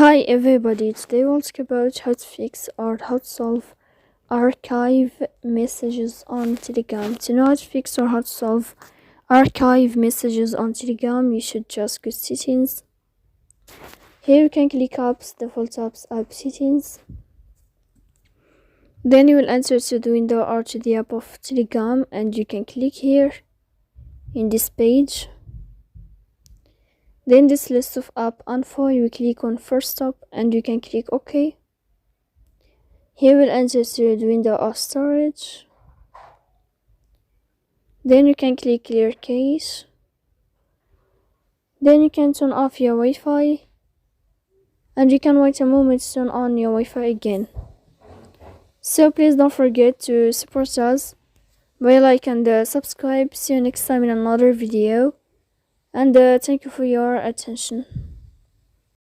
Hi everybody, today we'll talk about how to fix or how to solve archive messages on Telegram. To know how to fix or how to solve archive messages on Telegram, you should just go to settings. Here you can click apps, default apps, app settings. Then you will enter to the window or to the app of Telegram and you can click here in this page. Then this list of app info, you click on first app and you can click OK. Here we'll enter to the window of storage. Then you can click clear cache. Then you can turn off your Wi-Fi and you can wait a moment to turn on your Wi-Fi again. So please don't forget to support us by like and subscribe. See you next time in another video, and thank you for your attention.